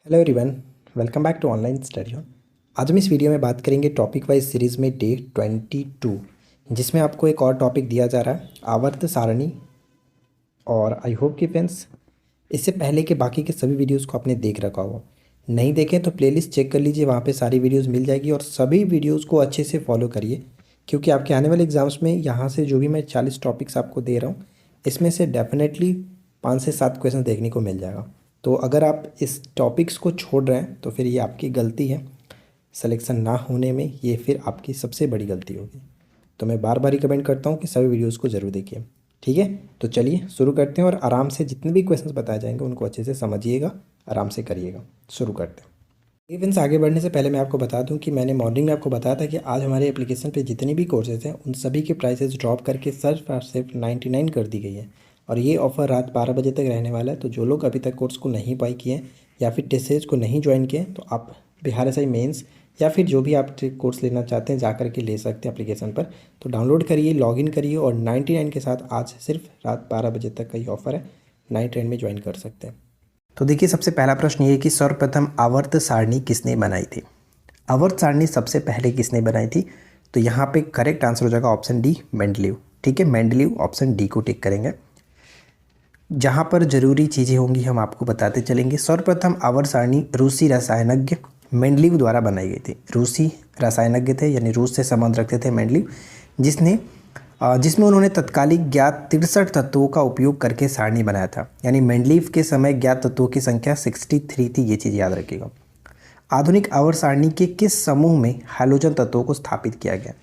Hello everyone, welcome back to online study. आज हम इस वीडियो में बात करेंगे टॉपिक वाइज सीरीज़ में डे 22, जिसमें आपको एक और टॉपिक दिया जा रहा है आवर्त सारणी। और आई होप कि फ्रेंड्स इससे पहले के बाकी के सभी वीडियोस को आपने देख रखा हो। नहीं देखें तो प्लेलिस्ट चेक कर लीजिए, वहाँ पे सारी वीडियोस मिल जाएगी और सभी वीडियोस को अच्छे से फॉलो करिए, क्योंकि आपके आने वाले एग्जाम्स में यहाँ से जो भी मैं 40 टॉपिक्स आपको दे रहा हूँ, इसमें से डेफिनेटली 5 से 7 क्वेश्चन देखने को मिल जाएगा। तो अगर आप इस टॉपिक्स को छोड़ रहे हैं तो फिर ये आपकी गलती है, सिलेक्शन ना होने में ये फिर आपकी सबसे बड़ी गलती होगी। तो मैं बार बार रिकमेंड करता हूँ कि सभी वीडियोस को ज़रूर देखिए। ठीक है, तो चलिए शुरू करते हैं और आराम से जितने भी क्वेश्चंस बताए जाएंगे उनको अच्छे से समझिएगा, आराम से करिएगा। शुरू करते हैं। इवेंट्स आगे बढ़ने से पहले मैं आपको बता दूं कि मैंने मॉर्निंग में आपको बताया था कि आज हमारे एप्लीकेशन पे जितने भी कोर्सेज हैं उन सभी के प्राइसेस ड्रॉप करके सिर्फ 99 कर दी गई है। और ये ऑफ़र रात 12 बजे तक रहने वाला है। तो जो लोग अभी तक कोर्स को नहीं बाई किए हैं या फिर टेस्ट सीरीज को नहीं ज्वाइन किए तो आप बिहार एसआई मेंस या फिर जो भी आप कोर्स लेना चाहते हैं जा करके ले सकते हैं एप्लीकेशन पर। तो डाउनलोड करिए, लॉगिन करिए और 99 के साथ आज सिर्फ रात 12 बजे तक का ये ऑफ़र है, 9 में ज्वाइन कर सकते हैं। तो देखिए, सबसे पहला प्रश्न ये है कि सर्वप्रथम आवर्त सारणी किसने बनाई थी। आवर्त सारणी सबसे पहले किसने बनाई थी? तो यहाँ पे करेक्ट आंसर हो जाएगा ऑप्शन डी, मेंडलीव। ठीक है, मेंडलीव, ऑप्शन डी को टिक करेंगे। जहाँ पर जरूरी चीज़ें होंगी हम आपको बताते चलेंगे। सर्वप्रथम आवर्त सारणी रूसी रसायनज्ञ मेंडलीव द्वारा बनाई गई थी। रूसी रसायनज्ञ थे, यानी रूस से संबंध रखते थे मेंडलीव, जिसमें उन्होंने तत्कालिक ज्ञात 63 तत्वों का उपयोग करके सारणी बनाया था। यानी मेंडलीव के समय ज्ञात तत्वों की संख्या 63 थी, ये चीज़ याद रखिएगा। आधुनिक आवर्त सारणी के किस समूह में हैलोजन तत्वों को स्थापित किया गया?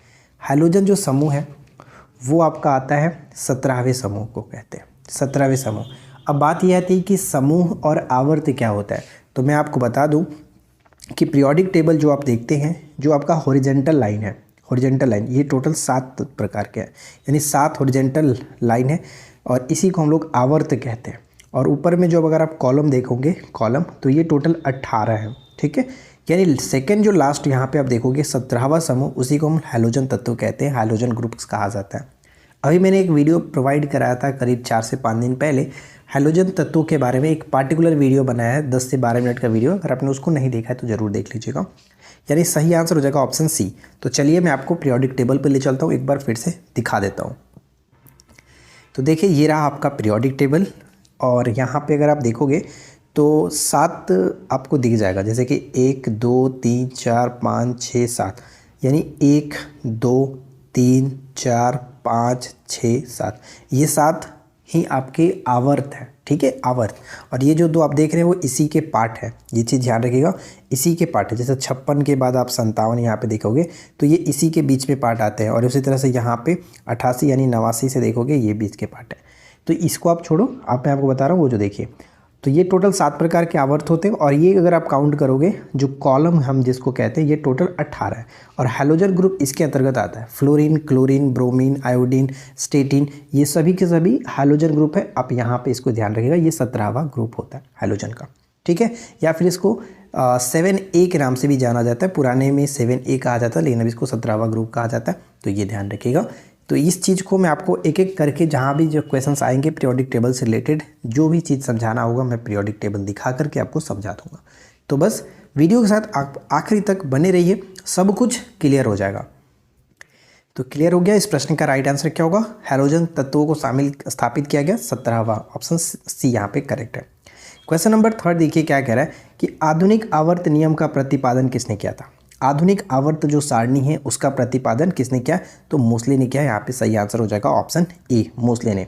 हैलोजन जो समूह है वो आपका आता है 17वें समूह को कहते हैं, 17वें समूह। अब बात यह आती है कि समूह और आवर्त क्या होता है। तो मैं आपको बता दूं कि पीरियोडिक टेबल जो आप देखते हैं, जो आपका हॉरिजेंटल लाइन है, हॉरिजेंटल लाइन, ये टोटल 7 प्रकार के हैं, यानी 7 हॉरिजेंटल लाइन है और इसी को हम लोग आवर्त कहते हैं। और ऊपर में जो अगर आप कॉलम देखोगे, कॉलम, तो ये टोटल 18 है। ठीक है, यानी सेकंड जो लास्ट यहाँ पे आप देखोगे 17वां समूह, उसी को हम हैलोजन तत्व कहते हैं, हैलोजन ग्रुप्स कहा जाता है। अभी मैंने एक वीडियो प्रोवाइड कराया था करीब 4 से 5 दिन पहले, हैलोजन तत्वों के बारे में एक पार्टिकुलर वीडियो बनाया है, 10 से 12 मिनट का वीडियो। अगर आपने उसको नहीं देखा है तो ज़रूर देख लीजिएगा। यानी सही आंसर हो जाएगा ऑप्शन सी। तो चलिए मैं आपको पीरियोडिक टेबल पर ले चलता हूँ, एक बार फिर से दिखा देता हूँ। तो देखिए, ये रहा आपका पीरियोडिक टेबल और यहाँ पे अगर आप देखोगे तो 7 आपको दिख जाएगा, जैसे कि 1 2 3 4 5 6 7, यानी 1 2 3 4 5 6 7, ये 7 ही आपके आवर्त है। ठीक है, आवर्त। और ये जो 2 आप देख रहे हैं वो इसी के पार्ट है, ये चीज़ ध्यान रखिएगा, इसी के पार्ट है। जैसे 56 के बाद आप 57 यहाँ पे देखोगे तो ये इसी के बीच में पार्ट आते हैं। और उसी तरह से यहाँ पे 88 यानी 89 से देखोगे ये बीच के पार्ट है। तो इसको आप छोड़ो, मैं आपको बता रहा हूँ वो जो देखिए, तो ये टोटल 7 प्रकार के आवर्त होते हैं। और ये अगर आप काउंट करोगे, जो कॉलम हम जिसको कहते हैं, ये टोटल 18 है। और हैलोजन ग्रुप इसके अंतर्गत आता है। Fluorine, chlorine, bromine, iodine, statin, ये सभी के सभी हैलोजन ग्रुप है। आप यहाँ पे इसको ध्यान रखिएगा, ये 17वां ग्रुप होता है हैलोजन का। ठीक है, या फिर इसको 7A के नाम से भी जाना जाता है। पुराने में 7A कहा जाता है, लेकिन अब इसको 17वां ग्रुप कहा जाता है। तो ये ध्यान रखिएगा। तो इस चीज़ को मैं आपको एक एक करके, जहाँ भी जो क्वेश्चंस आएंगे पीरियोडिक टेबल से रिलेटेड, जो भी चीज़ समझाना होगा मैं पीरियोडिक टेबल दिखा करके आपको समझा दूंगा। तो बस वीडियो के साथ आप आखिरी तक बने रहिए, सब कुछ क्लियर हो जाएगा। तो क्लियर हो गया। इस प्रश्न का राइट आंसर क्या होगा? हैलोजन तत्वों को स्थापित किया गया 17वां, ऑप्शन सी यहाँ पे करेक्ट है। क्वेश्चन नंबर 3 देखिए क्या कह रहा है कि आधुनिक आवर्त नियम का प्रतिपादन किसने किया था। आधुनिक आवर्त जो सारणी है उसका प्रतिपादन किसने किया? तो मोस्ले ने किया। यहाँ पे सही आंसर हो जाएगा ऑप्शन ए, मोस्ले ने।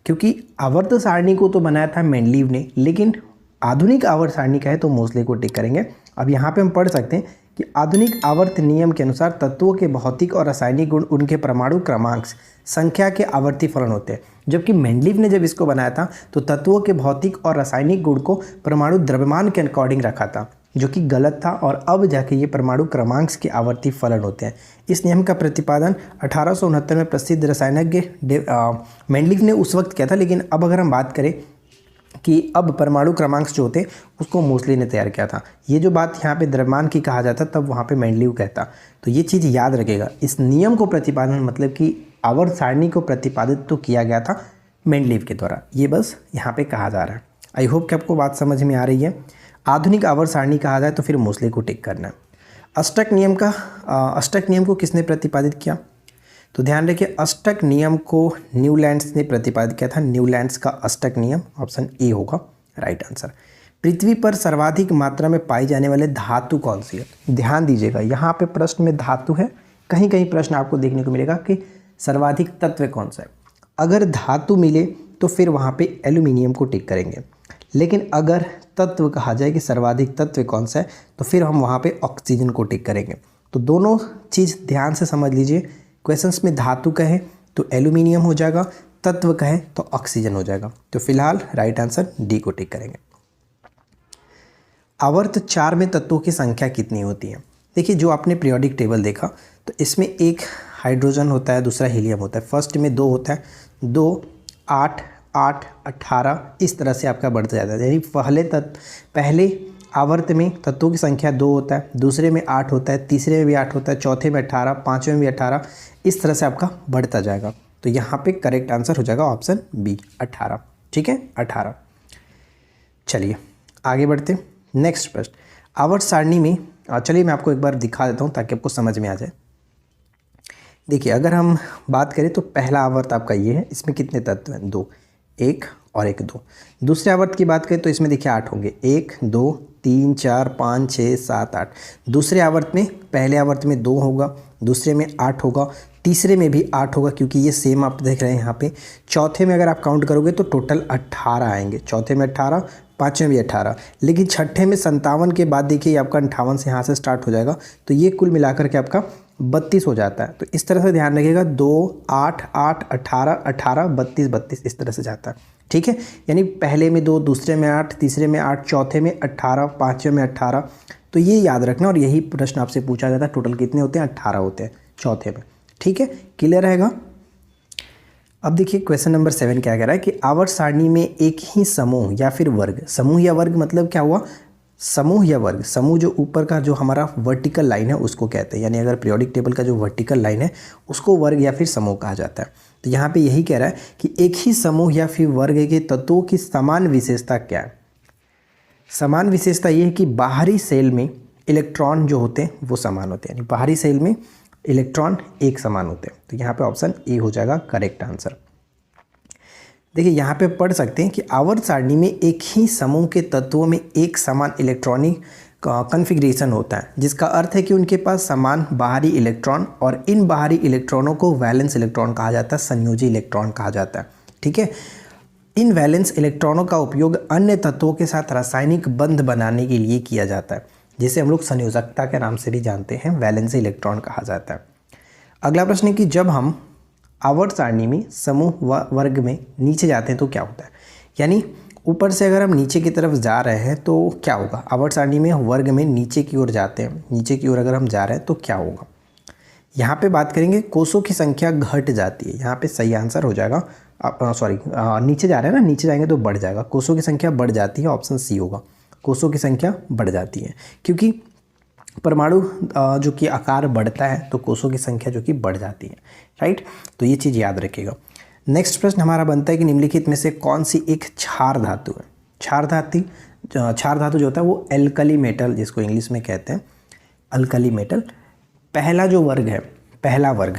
क्योंकि आवर्त सारणी को तो बनाया था मेंडलीव ने, लेकिन आधुनिक आवर्त सारणी का है तो मोस्ले को टिक करेंगे। अब यहाँ पे हम पढ़ सकते हैं कि आधुनिक आवर्त नियम के अनुसार तत्वों के भौतिक और रासायनिक गुण उनके परमाणु क्रमांक संख्या के आवर्ती फलन होते हैं। जबकि मेंडलीव ने जब इसको बनाया था तो तत्वों के भौतिक और रासायनिक गुण को परमाणु द्रव्यमान के अकॉर्डिंग रखा था, जो कि गलत था। और अब जाके ये परमाणु क्रमांक के आवर्ती फलन होते हैं। इस नियम का प्रतिपादन 1869 में प्रसिद्ध रसायनज्ञ मेंडलीव ने उस वक्त किया था। लेकिन अब अगर हम बात करें कि अब परमाणु क्रमांक जो होते हैं उसको मोस्ले ने तैयार किया था। ये जो बात यहाँ पे द्रव्यमान की कहा जाता तब वहाँ पे मेंडलीव कहता। तो ये चीज़ याद रखेगा। इस नियम को प्रतिपादन मतलब कि आवर्त सारणी को प्रतिपादित तो किया गया था मेंडलीव के द्वारा, ये बस यहाँ पे कहा जा रहा है। आई होप कि आपको बात समझ में आ रही है। आधुनिक आवर्त सारणी कहा जाए तो फिर मोस्ले को टिक करना है। अष्टक नियम को किसने प्रतिपादित किया? तो ध्यान रखिए, अष्टक नियम को न्यूलैंड्स ने प्रतिपादित किया था। न्यूलैंड्स का अष्टक नियम, ऑप्शन ए होगा राइट आंसर। पृथ्वी पर सर्वाधिक मात्रा में पाई जाने वाले धातु कौन सी है? ध्यान दीजिएगा, यहाँ पे प्रश्न में धातु है, कहीं कहीं प्रश्न आपको देखने को मिलेगा कि सर्वाधिक तत्व कौन सा है। अगर धातु मिले तो फिर वहाँ पे एल्यूमिनियम को टिक करेंगे, लेकिन अगर तत्व कहा जाए कि सर्वाधिक तत्व कौन सा है तो फिर हम वहाँ पे ऑक्सीजन को टिक करेंगे। तो दोनों चीज़ ध्यान से समझ लीजिए, क्वेश्चंस में धातु कहे तो एल्यूमिनियम हो जाएगा, तत्व कहे तो ऑक्सीजन हो जाएगा। तो फिलहाल राइट आंसर डी को टिक करेंगे। आवर्त 4 में तत्वों की संख्या कितनी होती है? देखिए, जो आपने पीरियोडिक टेबल देखा तो इसमें एक हाइड्रोजन होता है, दूसरा हीलियम होता है। फर्स्ट में 2 होता है, 2, 8, 8, 18 इस तरह से आपका बढ़ता जाता है। यानी पहले आवर्त में तत्वों की संख्या 2 होता है, दूसरे में 8 होता है, तीसरे में भी 8 होता है, चौथे में 18, पाँचवें में भी 18, इस तरह से आपका बढ़ता जाएगा। तो यहाँ पे करेक्ट आंसर हो जाएगा ऑप्शन बी 18। ठीक है, 18। चलिए आगे बढ़ते। नेक्स्ट प्रश्न, आवर्त सारणी में चलिए मैं आपको एक बार दिखा देता हूँ ताकि आपको समझ में आ जाए। देखिए, अगर हम बात करें तो पहला आवर्त आपका ये है, इसमें कितने तत्व हैं? 2, 1 और 1, 2। दूसरे आवर्त की बात करें तो इसमें देखिए 8 होंगे, 1, 2, 3, 4, 5, 6, 7, 8। दूसरे आवर्त में, पहले आवर्त में 2 होगा, दूसरे में 8 होगा, तीसरे में भी 8 होगा क्योंकि ये सेम आप देख रहे हैं यहाँ पे। चौथे में अगर आप काउंट करोगे तो टोटल 18 आएंगे, चौथे में 18, पाँचवें भी 18, लेकिन छठे में 57 के बाद देखिए आपका 58 से यहाँ से स्टार्ट हो जाएगा, तो ये कुल मिलाकर के आपका 32 हो जाता है। तो इस तरह से ध्यान रखिएगा, 2, 8, 8, 18, 18, 32, 32 इस तरह से जाता है। ठीक है, यानी पहले में 2, दूसरे में 8, तीसरे में 8, चौथे में 18, पाँचवें में 18। तो ये याद रखना, और यही प्रश्न आपसे पूछा जाता है, टोटल कितने होते हैं? 18 होते हैं चौथे में। ठीक है, क्लियर रहेगा। अब देखिए क्वेश्चन नंबर 7 क्या कह रहा है कि आवर्त सारणी में एक ही समूह या फिर वर्ग, समूह या वर्ग मतलब क्या हुआ? समूह या वर्ग, समूह जो ऊपर का जो हमारा वर्टिकल लाइन है उसको कहते हैं, यानी अगर पीरियोडिक टेबल का जो वर्टिकल लाइन है उसको वर्ग या फिर समूह कहा जाता है। तो यहाँ पे यही कह रहा है कि एक ही समूह या फिर वर्ग के तत्वों की समान विशेषता क्या है? समान विशेषता ये है कि बाहरी सेल में इलेक्ट्रॉन जो होते हैं वो समान होते हैं, यानी बाहरी सेल में इलेक्ट्रॉन एक समान होते हैं। तो यहाँ पे ऑप्शन ए हो जाएगा करेक्ट आंसर। देखिए, यहाँ पे पढ़ सकते हैं कि आवर्त सारणी में एक ही समूह के तत्वों में एक समान इलेक्ट्रॉनिक कॉन्फ़िगरेशन होता है, जिसका अर्थ है कि उनके पास समान बाहरी इलेक्ट्रॉन, और इन बाहरी इलेक्ट्रॉनों को वैलेंस इलेक्ट्रॉन कहा जाता है, संयोजी इलेक्ट्रॉन कहा जाता है। ठीक है, इन वैलेंस इलेक्ट्रॉनों का उपयोग अन्य तत्वों के साथ रासायनिक बंध बनाने के लिए किया जाता है, जिसे हम लोग संयोजकता के नाम से भी जानते हैं, वैलेंस इलेक्ट्रॉन कहा जाता है। अगला प्रश्न है कि जब हम आवर्त सारणी में समूह वर्ग में नीचे जाते हैं तो क्या होता है? यानी ऊपर से अगर हम नीचे की तरफ जा रहे हैं तो क्या होगा? आवर्त सारणी में वर्ग में नीचे की ओर जाते हैं, नीचे की ओर अगर हम जा रहे हैं तो क्या होगा? यहाँ पे बात करेंगे कोषों की संख्या घट जाती है, यहाँ पे सही आंसर हो जाएगा, नीचे जा रहे हैं ना, नीचे जाएंगे तो बढ़ जाएगा, कोषों की संख्या बढ़ जाती है, ऑप्शन सी होगा, कोषों की संख्या बढ़ जाती है, क्योंकि परमाणु जो कि आकार बढ़ता है तो कोषों की संख्या जो कि बढ़ जाती है। राइट, तो ये चीज़ याद रखिएगा। नेक्स्ट प्रश्न हमारा बनता है कि निम्नलिखित में से कौन सी एक क्षार धातु है? क्षार धातु जो होता है वो एल्कली मेटल, जिसको इंग्लिश में कहते हैं अल्कली मेटल। पहला जो वर्ग है, पहला वर्ग,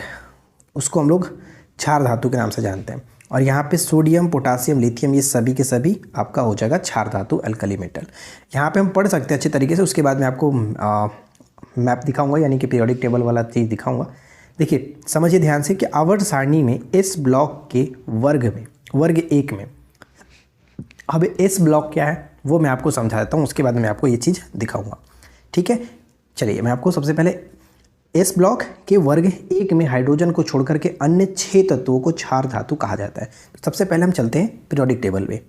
उसको हम लोग क्षार धातु के नाम से जानते हैं, और यहाँ पे सोडियम, पोटासियम, लिथियम ये सभी के सभी आपका हो जाएगा क्षार धातु अल्कली मेटल। यहाँ पे हम पढ़ सकते हैं अच्छे तरीके से, उसके बाद मैं आपको मैप दिखाऊंगा, यानी कि पीरियोडिक टेबल वाला चीज़ दिखाऊंगा। देखिए समझिए ध्यान से कि आवर्त सारणी में एस ब्लॉक के वर्ग में, वर्ग 1 में, अब एस ब्लॉक क्या है वो मैं आपको समझा देता हूँ, उसके बाद मैं आपको ये चीज़ दिखाऊंगा। ठीक है, चलिए मैं आपको सबसे पहले एस ब्लॉक के वर्ग 1 में हाइड्रोजन को छोड़कर के अन्य 6 तत्वों को क्षार धातु कहा जाता है। तो सबसे पहले हम चलते हैं पीरियोडिक टेबल पे।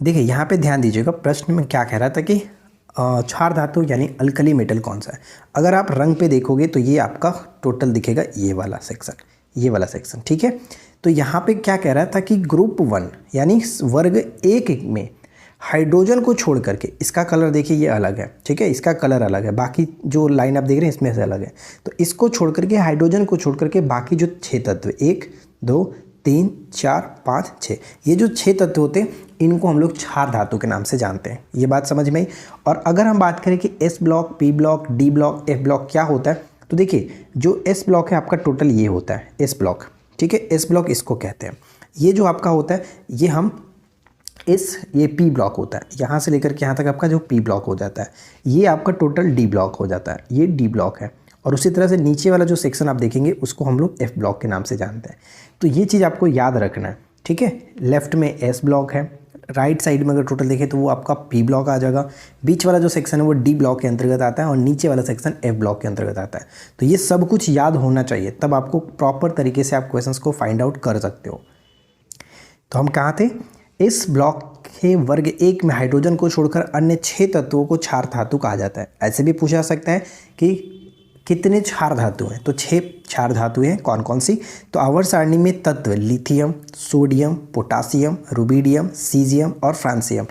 देखिए यहाँ पे ध्यान दीजिएगा, प्रश्न में क्या कह रहा था कि क्षार धातु यानी अल्कली मेटल कौन सा है। अगर आप रंग पे देखोगे तो ये आपका टोटल दिखेगा, ये वाला सेक्शन, ये वाला सेक्शन। ठीक है, तो यहाँ पे क्या कह रहा था कि ग्रुप 1 यानी वर्ग 1 में हाइड्रोजन को छोड़ करके, इसका कलर देखिए ये अलग है, ठीक है, इसका कलर अलग है, बाकी जो लाइन आप देख रहे हैं इसमें से अलग है। तो इसको छोड़ करके, हाइड्रोजन को छोड़ करके बाकी जो 6 तत्व 1, 2, 3, 4, 5, 6, ये जो 6 तत्व होते हैं इनको हम लोग क्षार धातु के नाम से जानते हैं। ये बात समझ में आई। और अगर हम बात करें कि S block, P block, D block, F block क्या होता है, तो देखिए जो एस ब्लॉक है आपका टोटल ये होता है एस ब्लॉक, ठीक है, एस ब्लॉक इसको कहते हैं। ये जो आपका होता है ये पी ब्लॉक होता है, यहाँ से लेकर के यहाँ तक आपका जो पी ब्लॉक हो जाता है, ये आपका टोटल डी ब्लॉक हो जाता है, ये डी ब्लॉक है। और उसी तरह से नीचे वाला जो सेक्शन आप देखेंगे उसको हम लोग एफ ब्लॉक के नाम से जानते हैं। तो ये चीज़ आपको याद रखना है, ठीक है। लेफ्ट में एस ब्लॉक है, राइट साइड में अगर टोटल देखें तो वो आपका पी ब्लॉक आ जाएगा, बीच वाला जो सेक्शन है वो डी ब्लॉक के अंतर्गत आता है और नीचे वाला सेक्शन एफ ब्लॉक के अंतर्गत आता है। तो ये सब कुछ याद होना चाहिए, तब आपको प्रॉपर तरीके से आप क्वेश्चंस को फाइंड आउट कर सकते हो। तो हम कहाँ थे, इस ब्लॉक के वर्ग 1 में हाइड्रोजन को छोड़कर अन्य 6 तत्वों को क्षार धातु कहा जाता है। ऐसे भी पूछा जा सकता है कि कितने क्षार धातु हैं, तो 6 क्षार धातु हैं, कौन कौन सी, तो आवर्त सारणी में तत्व lithium, sodium, potassium, rubidium, caesium और फ्रांसियम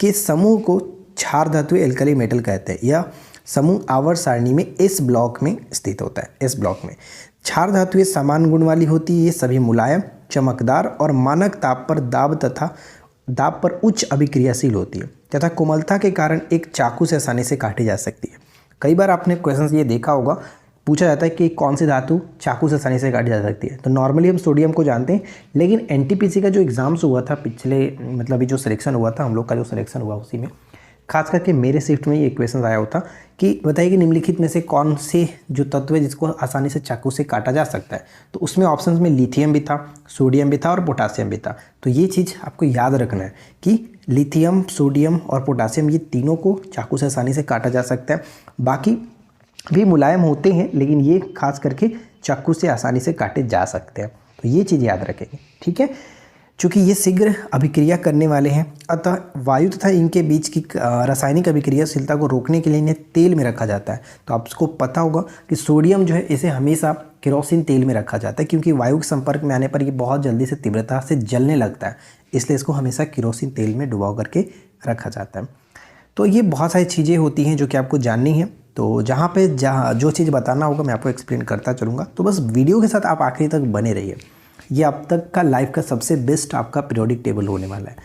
के समूह को क्षार धातु एल्कली मेटल कहते हैं। यह समूह आवर्त सारणी में इस ब्लॉक में स्थित होता है। इस ब्लॉक में क्षार धातुएं समान गुण वाली होती है, ये सभी मुलायम, चमकदार और मानक ताप पर उच्च अभिक्रियाशील होती है तथा कोमलता के कारण एक चाकू से आसानी से काटी जा सकती है। कई बार आपने क्वेश्चन ये देखा होगा, पूछा जाता है कि कौन सी धातु चाकू से आसानी से काटी जा सकती है, तो नॉर्मली हम सोडियम को जानते हैं, लेकिन एनटीपीसी का जो एग्ज़ाम्स हुआ था पिछले, मतलब ये जो सिलेक्शन हुआ था, हम लोग का जो सिलेक्शन हुआ उसी में खास करके मेरे शिफ्ट में ये क्वेश्चन आया होता कि बताइए कि निम्नलिखित में से कौन से जो तत्व है जिसको आसानी से चाकू से काटा जा सकता है, तो उसमें ऑप्शंस में लिथियम भी था, सोडियम भी था और पोटासियम भी था। तो ये चीज़ आपको याद रखना है कि लिथियम, सोडियम और पोटासियम ये तीनों को चाकू से आसानी से काटा जा सकता है। बाकी भी मुलायम होते हैं, लेकिन ये खास करके चाकू से आसानी से काटे जा सकते हैं। तो ये चीज़ याद रखेंगे, ठीक है। चूँकि ये शीघ्र अभिक्रिया करने वाले हैं, अतः वायु तथा इनके बीच की रासायनिक अभिक्रियाशीलता को रोकने के लिए इन्हें तेल में रखा जाता है। तो आपको पता होगा कि सोडियम जो है इसे हमेशा केरोसिन तेल में रखा जाता है, क्योंकि वायु के संपर्क में आने पर ये बहुत जल्दी से तीव्रता से जलने लगता है, इसलिए इसको हमेशा केरोसिन तेल में डुबा करके रखा जाता है। तो ये बहुत सारी चीज़ें होती हैं जो कि आपको जाननी है। तो जहाँ जो चीज़ बताना होगा मैं आपको एक्सप्लेन करता चलूँगा। तो बस वीडियो के साथ आप आखिरी तक बने रहिए। ये अब तक का लाइफ का सबसे बेस्ट आपका पीरियोडिक टेबल होने वाला है।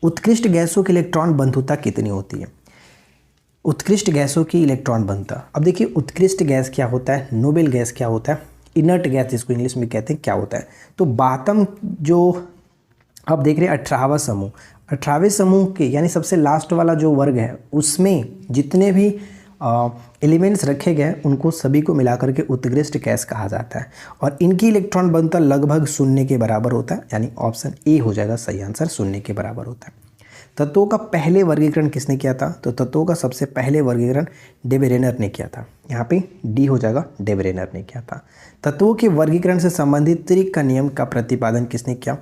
उत्कृष्ट गैसों की इलेक्ट्रॉन बंधुता कितनी होती है? उत्कृष्ट गैसों की इलेक्ट्रॉन बंधुता, अब देखिए उत्कृष्ट गैस क्या होता है, नोबेल गैस क्या होता है, इनर्ट गैस जिसको इंग्लिश में कहते हैं क्या होता है। तो बातम जो आप देख रहे हैं 18वां समूह, 18वें समूह के यानी सबसे लास्ट वाला जो वर्ग है उसमें जितने भी एलिमेंट्स रखे गए उनको सभी को मिलाकर के उत्कृष्ट गैस कहा जाता है। और इनकी इलेक्ट्रॉन बंधुता लगभग 0 के बराबर होता है, यानी ऑप्शन ए हो जाएगा सही आंसर, 0 के बराबर होता है। तत्वों का पहले वर्गीकरण किसने किया था? तो तत्वों का सबसे पहले वर्गीकरण डेबरेनर ने किया था। यहाँ पे डी हो जाएगा, डेबरेनर ने किया था। तत्वों के वर्गीकरण से संबंधित त्रिक का नियम का प्रतिपादन किसने किया?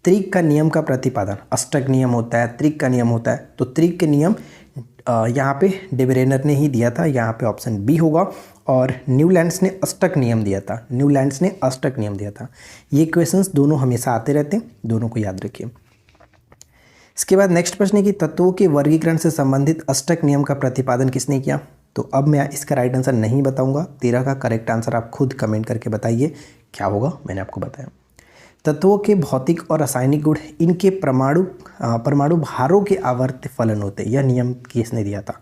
त्रिक का नियम का प्रतिपादन, अष्टक नियम होता है, त्रिक का नियम होता है, तो त्रिक के नियम यहाँ पे डेबरेनर ने ही दिया था, यहाँ पे ऑप्शन बी होगा। और न्यूलैंड्स ने अष्टक नियम दिया था, न्यूलैंड्स ने अष्टक नियम दिया था। ये क्वेश्चंस दोनों हमेशा आते रहते हैं, दोनों को याद रखिए। इसके बाद नेक्स्ट प्रश्न है कि तत्वों के वर्गीकरण से संबंधित अष्टक नियम का प्रतिपादन किसने किया? तो अब मैं इसका राइट आंसर नहीं बताऊंगा, 13 का करेक्ट आंसर आप खुद कमेंट करके बताइए क्या होगा, मैंने आपको बताया। तत्वों के भौतिक और रासायनिक गुण इनके परमाणु भारों के आवर्त फलन होते हैं। यह नियम किसने दिया था?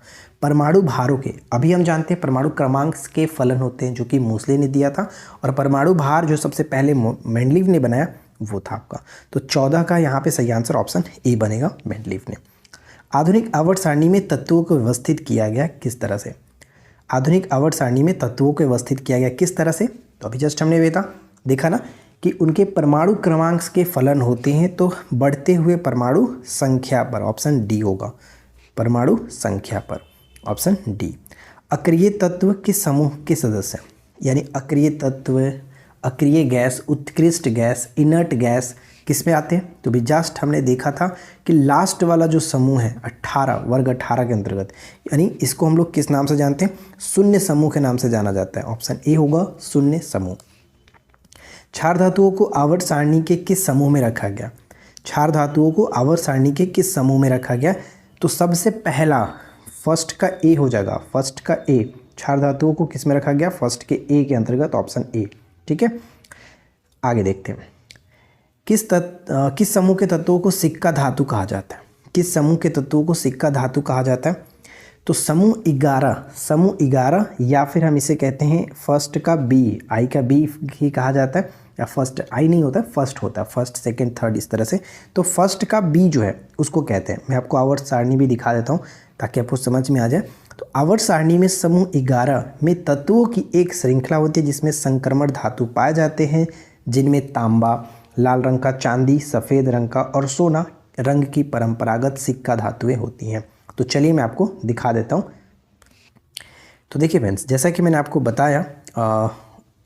परमाणु भारों के, अभी हम जानते हैं परमाणु क्रमांक के फलन होते हैं जो कि मोसले ने दिया था, और परमाणु भार जो सबसे पहले मेंडलीव ने बनाया वो था आपका। तो 14 का यहाँ पे सही आंसर ऑप्शन ए बनेगा, मेंडलीव ने। आधुनिक आवर्त सारणी में तत्वों को व्यवस्थित किया गया किस तरह से? आधुनिक आवर्त सारणी में तत्वों को व्यवस्थित किया गया किस तरह से? तो अभी जस्ट हमने देखा ना कि उनके परमाणु क्रमांक के फलन होते हैं, तो बढ़ते हुए परमाणु संख्या पर, ऑप्शन डी होगा, परमाणु संख्या पर, ऑप्शन डी। अक्रिय तत्व किस समूह के सदस्य हैं? यानी अक्रिय तत्व, अक्रिय गैस, उत्कृष्ट गैस, इनर्ट गैस किस में आते हैं? तो भी जस्ट हमने देखा था कि लास्ट वाला जो समूह है 18, वर्ग 18 के अंतर्गत, यानी इसको हम लोग किस नाम से जानते हैं? शून्य समूह के नाम से जाना जाता है, ऑप्शन ए होगा, शून्य समूह। क्षार धातुओं को आवर्त सारणी के किस समूह में रखा गया? क्षार धातुओं को आवर्त सारणी के किस समूह में रखा गया? तो सबसे पहला फर्स्ट का ए हो जाएगा, फर्स्ट का ए, क्षार धातुओं को किस में रखा गया? फर्स्ट के ए के अंतर्गत, ऑप्शन ए, ठीक है। आगे देखते हैं। किस समूह के तत्वों को सिक्का धातु कहा जाता है? किस समूह के तत्वों को सिक्का धातु कहा जाता है? तो समूह 11 या फिर हम इसे कहते हैं फर्स्ट का बी, आई का बी ही कहा जाता है, या फर्स्ट आई नहीं होता, फर्स्ट होता है, फर्स्ट सेकंड थर्ड इस तरह से। तो फर्स्ट का बी जो है उसको कहते हैं। मैं आपको आवर्त सारणी भी दिखा देता हूँ ताकि आपको समझ में आ जाए। तो आवर्त सारणी में समूह 11 में तत्वों की एक श्रृंखला होती है जिसमें संक्रमण धातु पाए जाते हैं, जिनमें तांबा, लाल रंग का चांदी, सफ़ेद रंग का और सोना रंग की परंपरागत सिक्का धातुएं होती हैं। तो चलिए मैं आपको दिखा देता हूँ। तो देखिए फ्रेंड्स, जैसा कि मैंने आपको बताया,